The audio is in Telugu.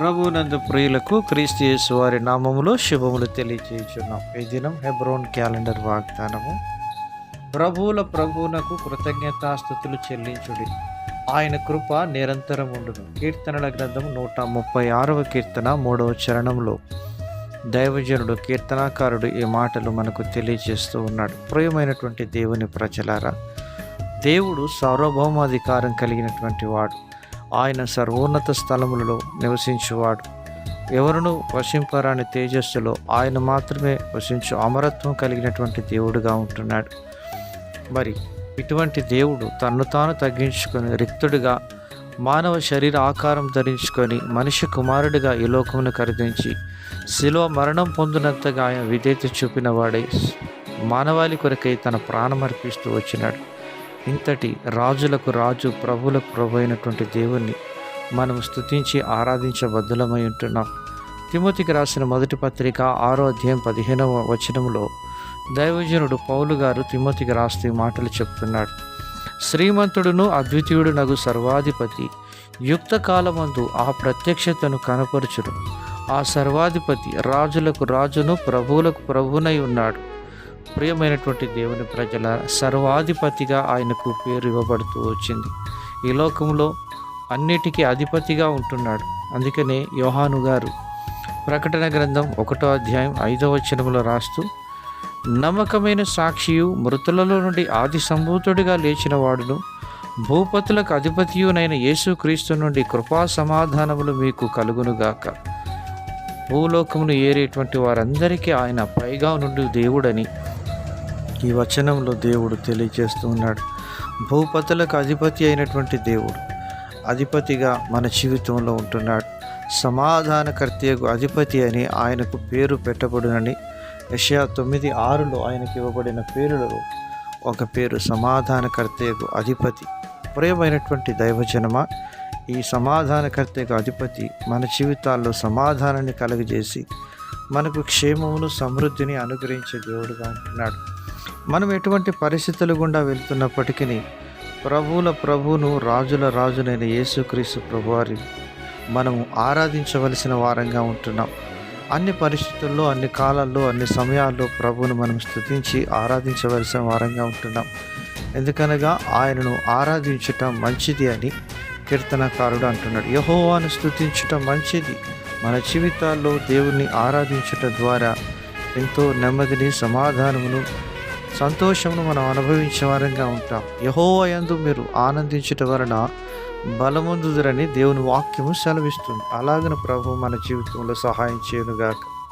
ప్రభునందు ప్రియులకు క్రీస్తు యేసు వారి నామములో శుభములు తెలియజేయుచున్నాం. ఈ దినం హెబ్రోన్ క్యాలెండర్ వాగ్దానము. ప్రభువునకు కృతజ్ఞతాస్తుతులు చెల్లించుడి, ఆయన కృప నిరంతరం ఉండును. కీర్తనల గ్రంథం 136వ కీర్తన 3వ చరణంలో దైవజనుడు కీర్తనాకారుడు ఈ మాటలు మనకు తెలియజేస్తూ ఉన్నాడు. ప్రియమైనటువంటి దేవుని ప్రజలారా, దేవుడు సార్వభౌమాధికారం కలిగినటువంటి వాడు. ఆయన సర్వోన్నత స్థలములలో నివసించువాడు. ఎవరును వశింపరాని తేజస్సులో ఆయన మాత్రమే వసించు అమరత్వం కలిగినటువంటి దేవుడుగా ఉంటున్నాడు. మరి ఇటువంటి దేవుడు తన్ను తాను తగ్గించుకొని రిక్తుడిగా మానవ శరీర ఆకారం ధరించుకొని మనిషి కుమారుడిగా ఈ లోకమును ఖరీదించి శిలువ మరణం పొందినంతగా ఆయన విధేయత చూపిన వాడై మానవాళి కొరకై తన ప్రాణమర్పిస్తూ వచ్చినాడు. ఇంతటి రాజులకు రాజు, ప్రభువులకు ప్రభు అయినటువంటి దేవుణ్ణి మనం స్తుతించి ఆరాధించబద్ధులమై ఉంటున్నాం. తిమోతికి రాసిన మొదటి పత్రిక 6వ అధ్యాయం 15వ వచనంలో దైవజనుడు పౌలు గారు తిమోతికి రాస్తూ మాటలు చెప్తున్నాడు. శ్రీమంతుడును అద్వితీయుడునగు సర్వాధిపతి యుక్త కాలమందు ఆ ప్రత్యక్షతను కనపరుచును. ఆ సర్వాధిపతి రాజులకు రాజును, ప్రభువులకు ప్రభువునై ఉన్నాడు. ప్రియమైనటువంటి దేవుని ప్రజల సర్వాధిపతిగా ఆయనకు పేరు ఇవ్వబడుతూ వచ్చింది. ఈ లోకంలో అన్నిటికీ అధిపతిగా ఉంటున్నాడు. అందుకనే యోహాను గారు ప్రకటన గ్రంథం 1వ అధ్యాయం 5వ వచనంలో రాస్తూ, నమ్మకమైన సాక్షియు, మృతులలో నుండి ఆది సంభూతుడిగా లేచిన వాడును, భూపతులకు అధిపతియునైన యేసుక్రీస్తు నుండి కృపా సమాధానములు మీకు కలుగునుగాక. భూలోకమును ఏరేటువంటి వారందరికీ ఆయన పైగా నుండి దేవుడని ఈ వచనంలో దేవుడు తెలియజేస్తూ ఉన్నాడు. భూపతులకు అధిపతి అయినటువంటి దేవుడు అధిపతిగా మన జీవితంలో ఉంటున్నాడు. సమాధానకర్తయకు అధిపతి అని ఆయనకు పేరు పెట్టబడునని యెషయా 9:6లో ఆయనకు ఇవ్వబడిన పేరులలో ఒక పేరు సమాధానకర్తయకు అధిపతి. ప్రియమైనటువంటి దైవజనమా, ఈ సమాధానకర్తయకు అధిపతి మన జీవితాల్లో సమాధానాన్ని కలుగజేసి మనకు క్షేమమును, సమృద్ధిని అనుగ్రహించే దేవుడుగా ఉంటున్నాడు. మనం ఎటువంటి పరిస్థితులు గుండా వెళ్తున్నప్పటికీ ప్రభువుల ప్రభువును, రాజుల రాజునైన యేసుక్రీస్తు ప్రభువారి మనము ఆరాధించవలసిన వారంగా ఉంటున్నాం. అన్ని పరిస్థితుల్లో, అన్ని కాలాల్లో, అన్ని సమయాల్లో ప్రభువును మనం స్తుతించి ఆరాధించవలసిన వారంగా ఉంటున్నాం. ఎందుకనగా ఆయనను ఆరాధించటం మంచిది అని కీర్తనకారుడు అంటున్నాడు. యెహోవాను స్తుతించటం మంచిది. మన జీవితాల్లో దేవుణ్ణి ఆరాధించటం ద్వారా ఎంతో నెమ్మదిని, సమాధానమును, సంతోషమును మనం అనుభవించే వారంగా ఉంటాం. యెహోవా యందు మీరు ఆనందించటం వలన బలముందుదురని దేవుని వాక్యము సెలవిస్తుంది. అలాగన ప్రభు మన జీవితంలో సహాయం చేయనుగాక.